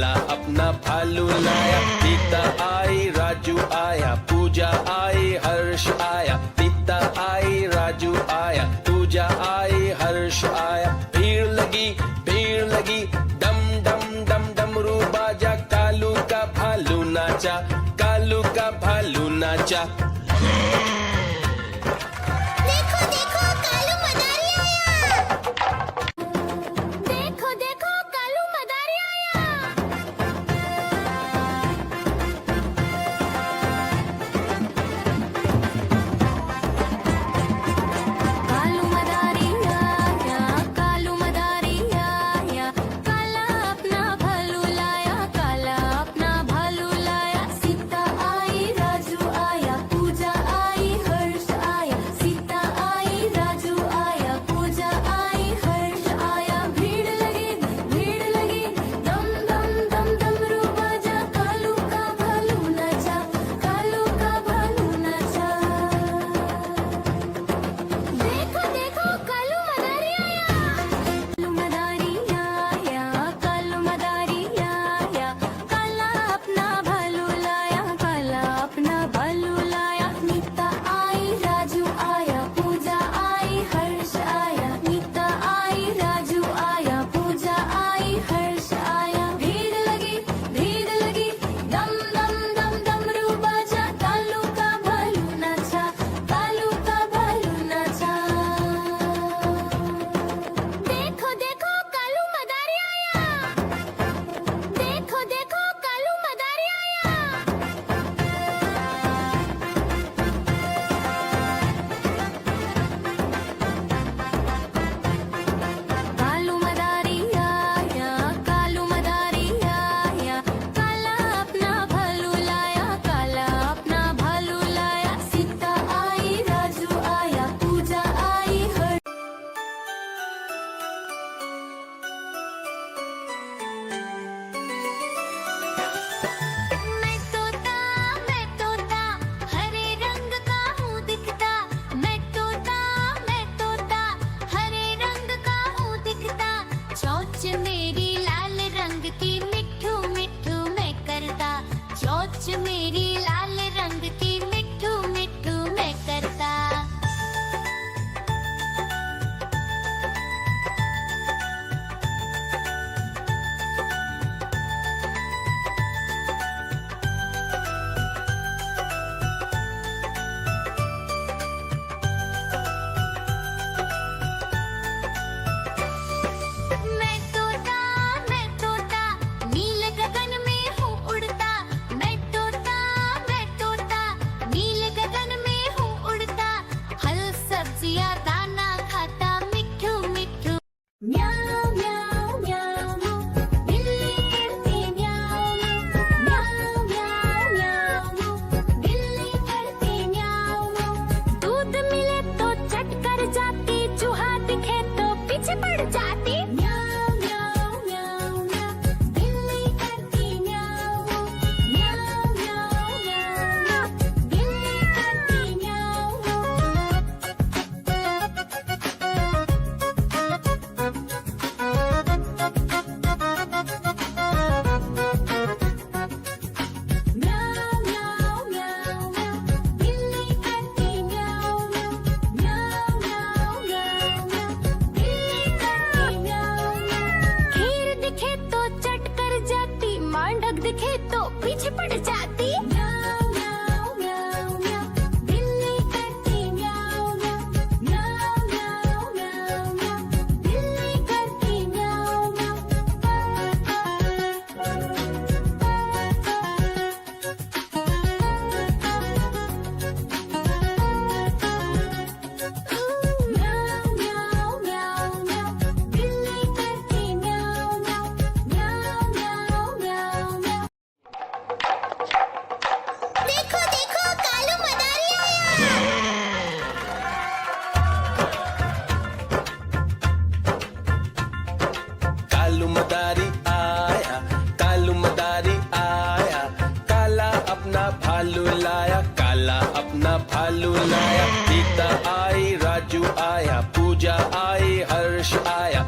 काला अपना भालू लाया। सीता आई, राजू आया, पूजा आई, हर्ष आया। सीता आई, राजू आया, पूजा आई, हर्ष आया। भीड़ लगी, डम डम डम डमरू बाजा। कालू का भालू नाचा, कालू का भालू नाचा। देखो देखो कालू मदारी आया। देखो देखो कालू मदारी आया। कालू मदारी आया, कालू मदारी आया। काला अपना भालू लाया, काला अपना भालू लाया। सीता आई, राजू आया, पूजा आई, हर्ष आया। सीता आई, राजू आया, पूजा आई, हर्ष आया। भीड़ लगी, दम दम दम डमरू बाजा। कालू का भालू नाचा, कालू का भालू नाचा। देखो देखो कालू मदारी आया। कालू मदारी आया, कालू मदारी आया। काला अपना भालू लाया, काला अपना भालू लाया। नीता आई, राजू आया, पूजा आई, हर्ष आया। नीता आई, राजू आया, पूजा आई, हर्ष आया। भीड़ लगी, दम दम दम डमरू बाजा। कालू का भालू नाचा, कालू का भालू नाचा। देखो देखो कालू मदारी आया। देखो देखो कालू मदारी आया। कालू मदारी आया, कालू मदारी आया। काला अपना भालू लाया, काला अपना भालू लाया। सीता आई, राजू आया, पूजा आई, हर्ष। मैं तोता हरे रंग का हूँ दिखता। मैं तोता हरे रंग का हूँ दिखता। चोंच मेरी लाल रंग की, मिट्ठू मिट्ठू मैं करता। चोंच मेरी लाल रंग की, मिट्ठू मिट्ठू मैं करता। मैं तोता नीले गगन में हूँ उड़ता। मैं तोता नीले गगन में हूँ उड़ता। फल सब्जियाँ दाना खाता, मिट्ठू मिट्ठू। म्याऊं म्याऊं म्याऊं, बिल्ली करती म्याऊं म्याऊं म्याऊं म्याऊं, बिल्ली करती म्याऊं। दूध मिले तो चट कर जाती, चूहा दिखे तो पीछे पड़ जाती। म्याऊं म्याऊं म्याऊं म्याऊं, बिल्ली करती म्याऊं म्याऊं म्याऊं म्याऊं, बिल्ली करती म्याऊं म्याऊं म्याऊं म्याऊं, बिल्ली करती म्याऊं म्याऊं म्याऊं म्याऊं म्याऊं म्याऊं, बिल्ली करती म्याऊं म्याऊं। खीर दिखे तो चट कर जाती, मांडक दिखे तो पीछे पड़ जाती। म्याऊं म्याऊं म्याऊं म्याऊं, बिल्ली करती म्याऊं म्याऊं म्याऊं म्याऊं म्याऊं म्याऊं, बिल्ली करती म्याऊं म्याऊं म्याऊं म्याऊं म्याऊं, बिल्ली करती म्याऊं म्याऊं म्याऊं म्याऊं म्याऊं म्याऊं। देखो देखो कालू मदारी आया। कालू मदारी आया, कालू मदारी आया। काला अपना भालू लाया, काला अपना भालू लाया। सीता आई, राजू आया, पूजा आई, हर्ष आया।